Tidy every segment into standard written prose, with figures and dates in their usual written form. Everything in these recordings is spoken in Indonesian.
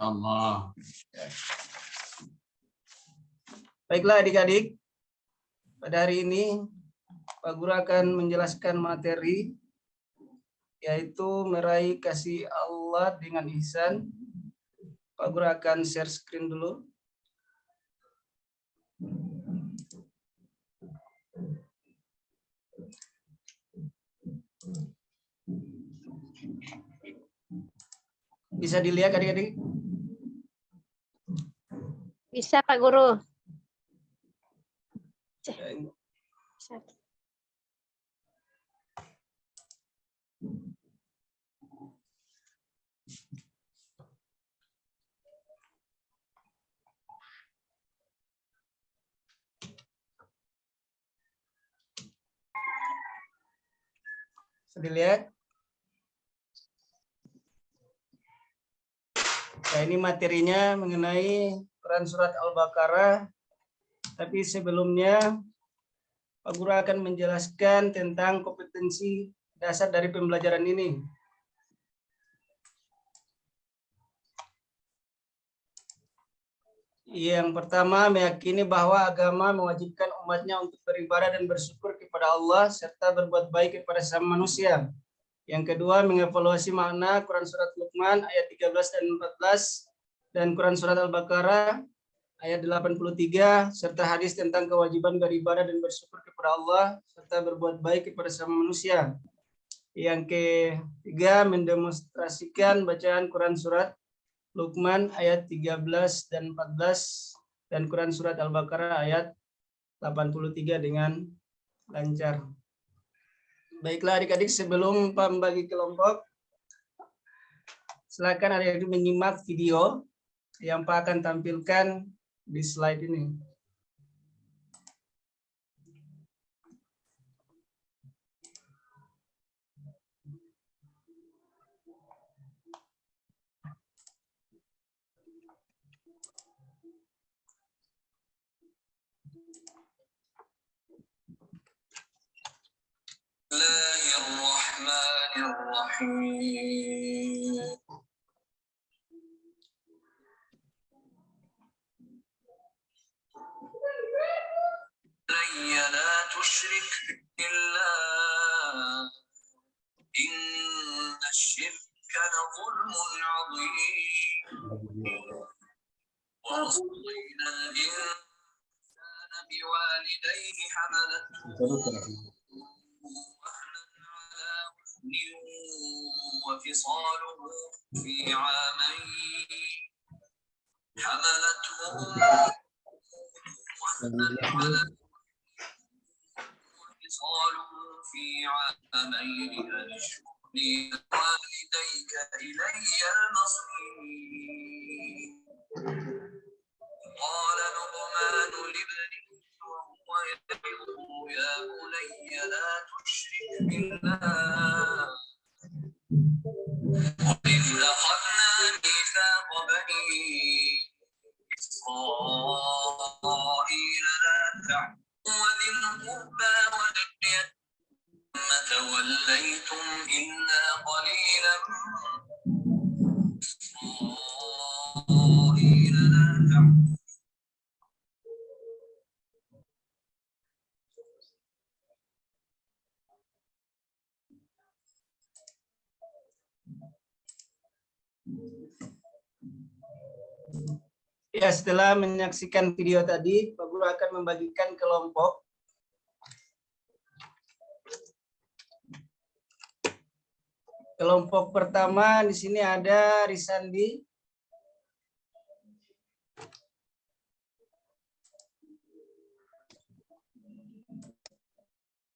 Allah. Baiklah adik-adik, pada hari ini Pak Guru akan menjelaskan materi yaitu meraih kasih Allah dengan ihsan. Pak Guru akan share screen dulu. Bisa dilihat adik-adik? Bisa Pak Guru. Bisa dilihat? Nah, ini materinya mengenai Quran Surat Al-Baqarah. Tapi sebelumnya Pak Guru akan menjelaskan tentang kompetensi dasar dari pembelajaran ini. Yang pertama, meyakini bahwa agama mewajibkan umatnya untuk beribadah dan bersyukur kepada Allah serta berbuat baik kepada sesama manusia. Yang kedua, mengevaluasi makna Quran Surat Luqman ayat 13 dan 14 dan Quran Surat Al-Baqarah ayat 83 serta hadis tentang kewajiban beribadah dan bersyukur kepada Allah serta berbuat baik kepada sesama manusia. Yang ketiga, mendemonstrasikan bacaan Quran Surat Luqman ayat 13 dan 14 dan Quran Surat Al-Baqarah ayat 83 dengan lancar. Baiklah adik-adik, sebelum Pak membagi kelompok, silakan adik-adik menyimak video yang Pak akan tampilkan di slide ini. Bismillahirrahmanirrahim. La tusyrik billah inna syirka la zulmun azim wa wassayna al-insana biwalidayhi hamalathu وفصاله في عامين حملته وفصاله في عامين أن اشكر لي والديك إلي المصير قال لقمان لابنه وهو يعظه يا بني لا تشرك بالله وإذ أخذنا ميثاق بني إسرائيل لا تعبدوا وذي القربى واليتامى توليتم إلا قليلا إسرائيل لا تعبدوا. Ya, setelah menyaksikan video tadi, Pak Guru akan membagikan kelompok. Kelompok pertama di sini ada Risandi,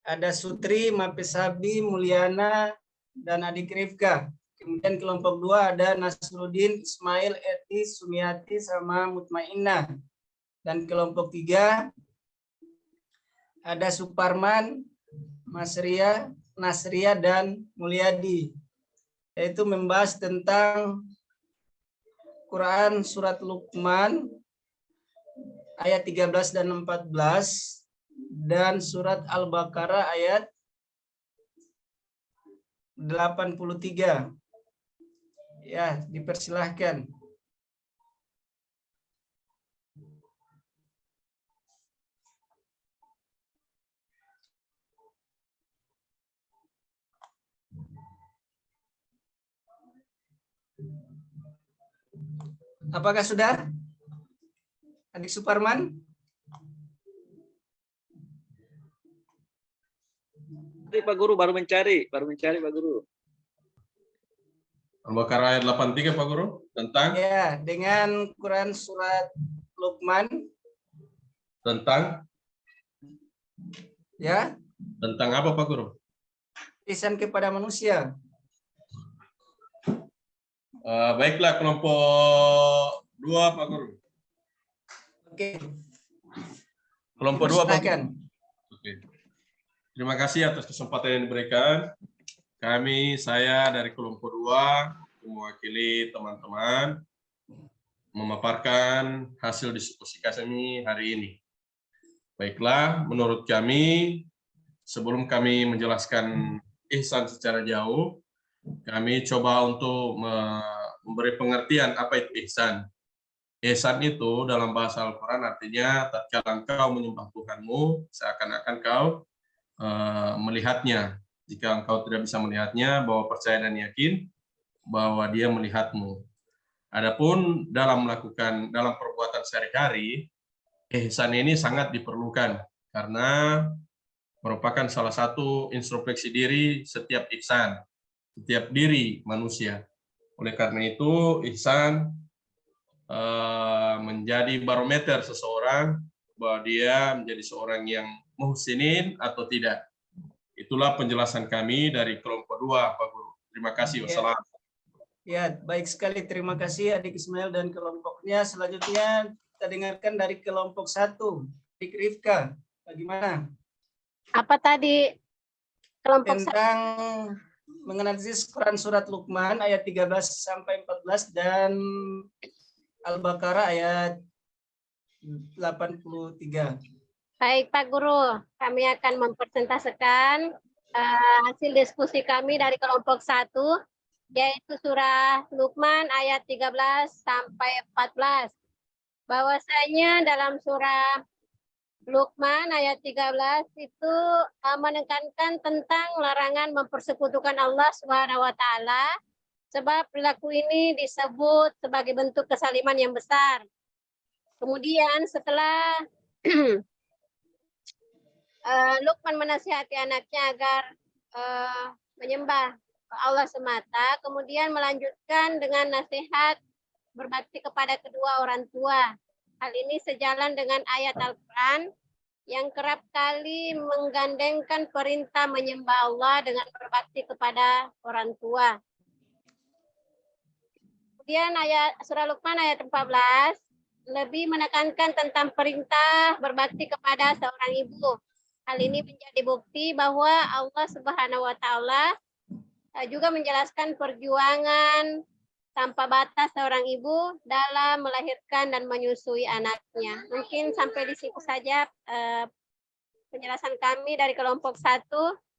ada Sutri, Mapesabi, Mulyana, dan adik Rifka. Kemudian kelompok 2 ada Nasruddin, Ismail, Eti, Sumiati, sama Mutmainnah. Dan kelompok 3 ada Suparman, Masria, Nasria, dan Mulyadi. Yaitu membahas tentang Quran Surat Luqman ayat 13 dan 14 dan Surat Al-Baqarah ayat 83. Ya, dipersilahkan. Apakah sudah? Adik Suparman? Pak Guru baru mencari Pak Guru. Al-Baqarah ayat 83 Pak Guru tentang Ya, dengan Quran surat Luqman, tentang ya, apa Pak Guru? ihsan kepada manusia. Baiklah kelompok 2 Pak Guru. Oke, Kelompok 2 Pak Guru. silakan. Oke. Terima kasih atas kesempatan yang diberikan. Saya dari kelompok 2 mewakili teman-teman memaparkan hasil diskusi kami hari ini. Baiklah, menurut kami sebelum kami menjelaskan ihsan secara jauh, kami coba untuk memberi pengertian apa itu ihsan. Ihsan itu dalam bahasa Al-Quran artinya tatkala engkau menyembah Tuhanmu seakan-akan kau melihatnya. Jika engkau tidak bisa melihatnya, bahwa percaya dan yakin bahwa dia melihatmu. Adapun dalam perbuatan sehari-hari, ihsan ini sangat diperlukan karena merupakan salah satu introspeksi diri setiap ihsan, setiap diri manusia. Oleh karena itu, ihsan menjadi barometer seseorang bahwa dia menjadi seorang yang muhsinin atau tidak. Itulah penjelasan kami dari kelompok 2, Pak Guru. Terima kasih. Wassalamualaikum. Ya, baik sekali. Terima kasih Adik Ismail dan kelompoknya. Selanjutnya kita dengarkan dari kelompok 1, Adik Rifka. Bagaimana? Apa tadi kelompok Tentang menganalisis Quran surat Luqman ayat 13 sampai 14 dan Al-Baqarah ayat 83. Baik Pak Guru, kami akan mempresentasikan hasil diskusi kami dari kelompok 1, yaitu surah Luqman ayat 13 sampai 14. Bahwasanya dalam surah Luqman ayat 13 itu menekankan tentang larangan mempersekutukan Allah Subhanahu wa taala, sebab perilaku ini disebut sebagai bentuk kesaliman yang besar. Kemudian setelah Luqman menasihati anaknya agar menyembah Allah semata, kemudian melanjutkan dengan nasihat berbakti kepada kedua orang tua. Hal ini sejalan dengan ayat Al-Quran yang kerap kali menggandengkan perintah menyembah Allah dengan berbakti kepada orang tua. Kemudian ayat surah Luqman ayat 14 lebih menekankan tentang perintah berbakti kepada seorang ibu. Hal ini menjadi bukti bahwa Allah Subhanahu wa taala juga menjelaskan perjuangan tanpa batas seorang ibu dalam melahirkan dan menyusui anaknya. Mungkin sampai di situ saja penjelasan kami dari kelompok 1.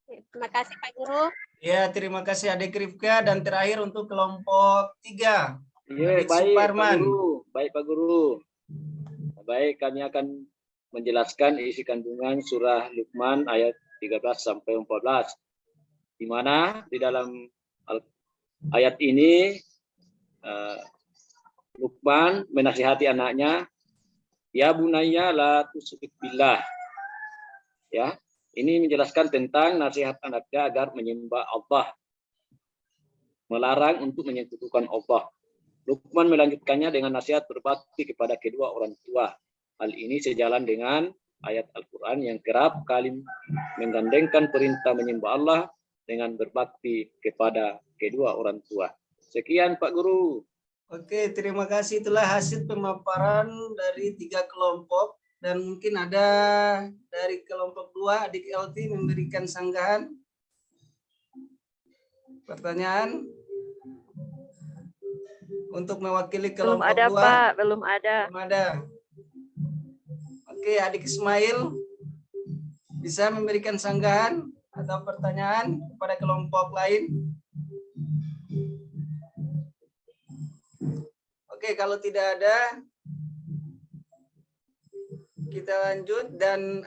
Terima kasih Pak Guru. Ya, terima kasih Adik Rifka, dan terakhir untuk kelompok 3. Iya, Adik baik Suparman. Pak Guru. Baik Pak Guru. Baik, kami akan menjelaskan isi kandungan surah Luqman ayat 13 sampai 14. Di mana di dalam ayat ini Luqman menasihati anaknya, ya bunayya la tusyrik billah. Ya, ini menjelaskan tentang nasihat anaknya agar menyembah Allah, melarang untuk menyekutukan Allah. Luqman melanjutkannya dengan nasihat berbakti kepada kedua orang tua. Hal ini sejalan dengan ayat Al-Quran yang kerap kali menggandengkan perintah menyembah Allah dengan berbakti kepada kedua orang tua. Sekian Pak Guru. Oke, terima kasih. Itulah hasil pemaparan dari 3 kelompok, dan mungkin ada dari kelompok 2, Adik LT memberikan sanggahan. Pertanyaan untuk mewakili Belum kelompok ada 2. Pak, belum ada. Belum ada. Oke, Adik Ismail bisa memberikan sanggahan atau pertanyaan kepada kelompok lain. Oke, kalau tidak ada, kita lanjut, dan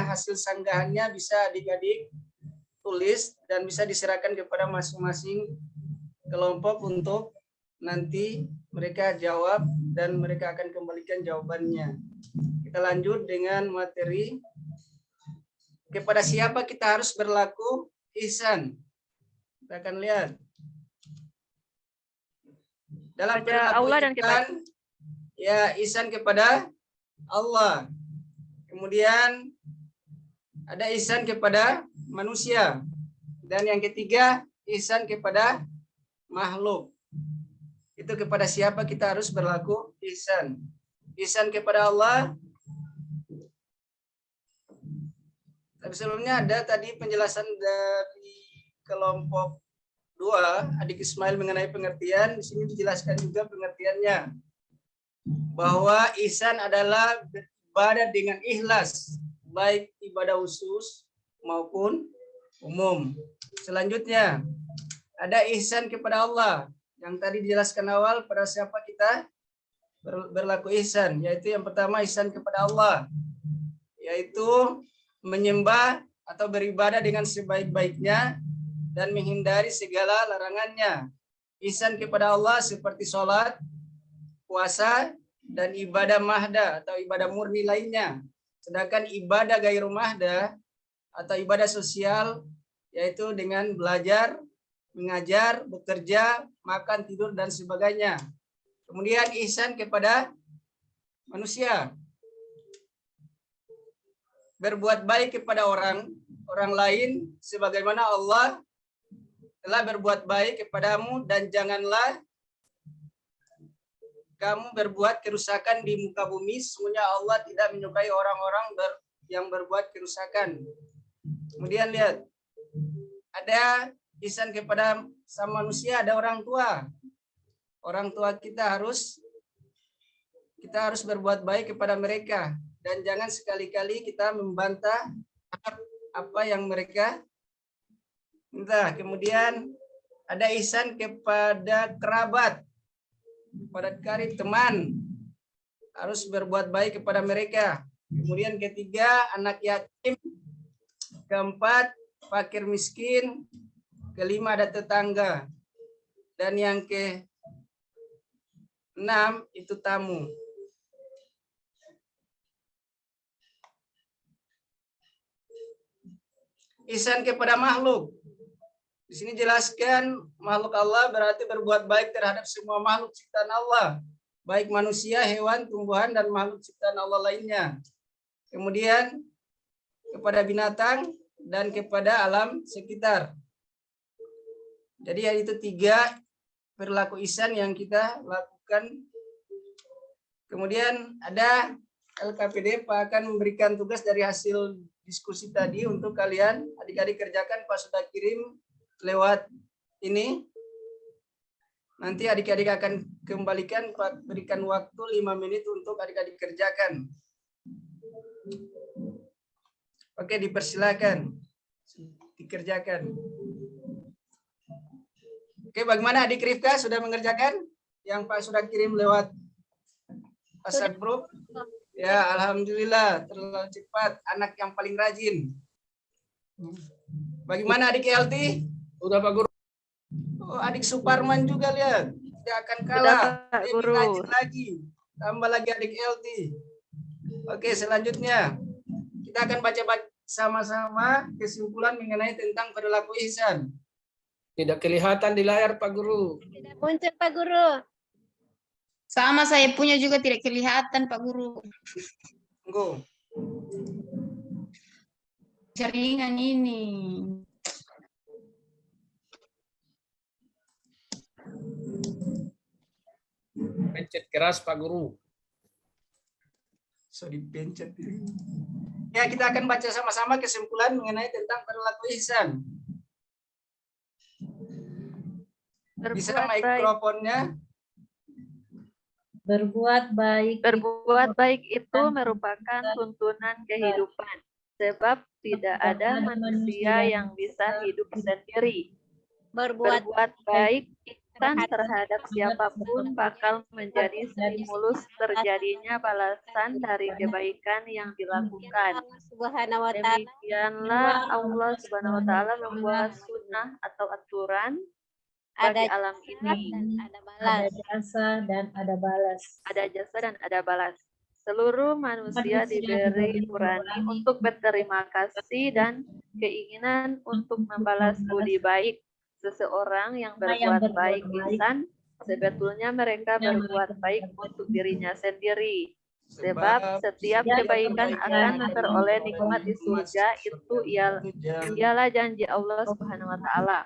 hasil sanggahannya bisa adik-adik tulis dan bisa diserahkan kepada masing-masing kelompok untuk nanti mereka jawab dan mereka akan kembalikan jawabannya. Kita lanjut dengan materi. Kepada siapa kita harus berlaku ihsan? Kita akan lihat. Dalam Kepada Allah dan kepada ihsan, ya ihsan kepada Allah. Kemudian ada ihsan kepada manusia. Dan yang ketiga, ihsan kepada makhluk. Itu kepada siapa kita harus berlaku ihsan. Ihsan kepada Allah. Tapi sebelumnya ada tadi penjelasan dari kelompok 2, adik Ismail mengenai pengertian. Di sini dijelaskan juga pengertiannya. Bahwa ihsan adalah beribadah dengan ikhlas, baik ibadah khusus maupun umum. Selanjutnya, ada ihsan kepada Allah. Yang tadi dijelaskan awal, pada siapa kita berlaku ihsan, yaitu yang pertama ihsan kepada Allah, yaitu menyembah atau beribadah dengan sebaik-baiknya dan menghindari segala larangannya. Ihsan kepada Allah seperti sholat, puasa, dan ibadah mahda atau ibadah murni lainnya. Sedangkan ibadah gairu mahda atau ibadah sosial, yaitu dengan belajar, mengajar, bekerja, makan, tidur, dan sebagainya. Kemudian ihsan kepada manusia. Berbuat baik kepada orang lain sebagaimana Allah telah berbuat baik kepadamu, dan janganlah kamu berbuat kerusakan di muka bumi, sesungguhnya Allah tidak menyukai orang-orang yang berbuat kerusakan. Kemudian lihat, ada ihsan kepada sama manusia, ada orang tua. Orang tua kita harus berbuat baik kepada mereka, dan jangan sekali-kali kita membantah apa yang mereka minta. Kemudian ada ihsan kepada kerabat, kepada karib teman, harus berbuat baik kepada mereka. Kemudian ketiga, anak yatim. Keempat, fakir miskin. Kelima, ada tetangga. Dan yang keenam itu tamu. Ihsan kepada makhluk. Di sini jelaskan makhluk Allah berarti berbuat baik terhadap semua makhluk ciptaan Allah, baik manusia, hewan, tumbuhan, dan makhluk ciptaan Allah lainnya. Kemudian kepada binatang dan kepada alam sekitar. Jadi itu 3 perilaku ihsan yang kita lakukan. Kemudian ada LKPD, Pak akan memberikan tugas dari hasil diskusi tadi untuk kalian adik-adik kerjakan. Pak sudah kirim lewat ini. Nanti adik-adik akan kembalikan, Pak berikan waktu 5 menit untuk adik-adik kerjakan. Oke, dipersilakan dikerjakan. Oke, bagaimana adik Rifka, sudah mengerjakan yang Pak sudah kirim lewat WhatsApp group? Ya, alhamdulillah, terlalu cepat, anak yang paling rajin. Bagaimana adik LT? Udah Pak Guru. Oh, adik Suparman juga lihat, tidak akan kalah. Pak Dia Guru. rajin lagi, tambah lagi adik LT. Oke, selanjutnya kita akan baca sama-sama kesimpulan mengenai tentang perilaku ihsan. Tidak kelihatan di layar Pak Guru. Tidak muncul Pak Guru. Sama saya punya juga tidak kelihatan Pak Guru. Tunggu. Jaringan ini. Pencet keras Pak Guru. So dipencet. Ya, kita akan baca sama-sama kesimpulan mengenai tentang perilaku ihsan. Bisa berbuat baik. mikrofonnya. Berbuat baik. Berbuat baik itu merupakan tuntunan kehidupan, sebab tidak ada manusia yang bisa hidup sendiri. Berbuat Berbuat baik ihsan terhadap siapapun bakal menjadi stimulus terjadinya balasan dari kebaikan yang dilakukan. Allah Subhanahu wa taala. Demikianlah Allah Subhanahu wa taala membuat sunnah atau aturan bagi Ada alam ini. dan ada balas. Ada jasa dan ada balas. Ada jasa dan ada balas. Seluruh manusia diberi nurani untuk berterima kasih dan keinginan untuk membalas budi baik. Seseorang yang berbuat baik ihsan, sebetulnya mereka berbuat baik untuk dirinya sendiri. Sebab setiap kebaikan akan memperoleh nikmat di surga itu ialah janji Allah Subhanahu wa taala.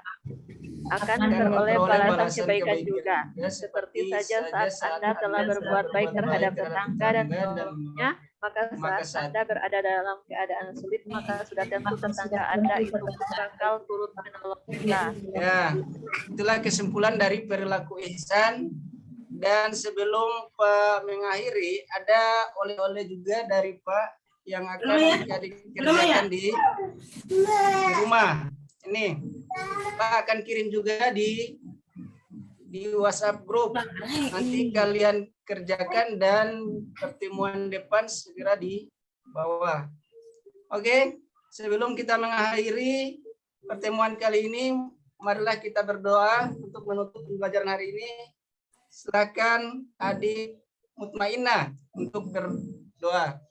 Akan memperoleh balasan kebaikan juga. Seperti saja saat Anda telah berbuat baik terhadap tetangga dan menolongnya, maka saat Anda berada dalam keadaan sulit, maka sudah tentu tetangga Anda itu bakal turut menolong kita. Ya, itulah kesimpulan dari perilaku ihsan. Dan sebelum Pak mengakhiri, ada oleh-oleh juga dari Pak yang akan dikerjakan di rumah. Ini Pak akan kirim juga di WhatsApp grup. Nanti kalian kerjakan dan pertemuan depan segera di bawah. Oke, sebelum kita mengakhiri pertemuan kali ini, marilah kita berdoa untuk menutup pembelajaran hari ini. Silakan Adik Mutmainnah untuk berdoa.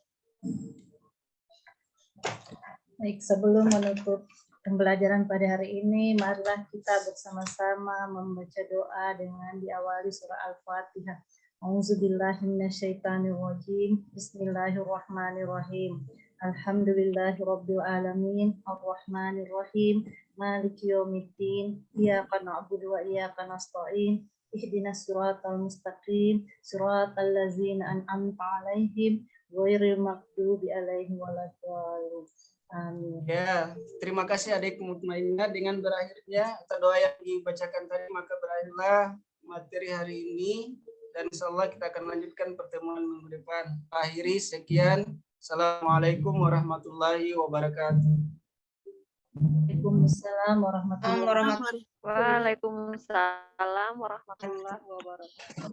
Baik, sebelum menutup pembelajaran pada hari ini, marilah kita bersama-sama membaca doa dengan diawali surah Al-Fatihah. A'udzubillahi minasyaitonirrajim. Bismillahirrahmanirrahim. Alhamdulillahirabbil alamin, arrahmanirrahim, maliki yaumiddin, iyyaka na'budu wa iyyaka nasta'in. Ihdinas siratal mustaqim, siratal ladzina an'amta 'alaihim, ghairil maghdubi 'alaihim waladdallin. Amin. Ya, terima kasih Adik Mutmainnah. Dengan berakhirnya atau doa yang dibacakan tadi, maka berakhirlah materi hari ini dan insyaallah kita akan lanjutkan pertemuan minggu depan. Akhiri sekian. Assalamualaikum warahmatullahi wabarakatuh. Waalaikumsalam warahmatullahi wabarakatuh. Waalaikumsalam warahmatullahi wabarakatuh.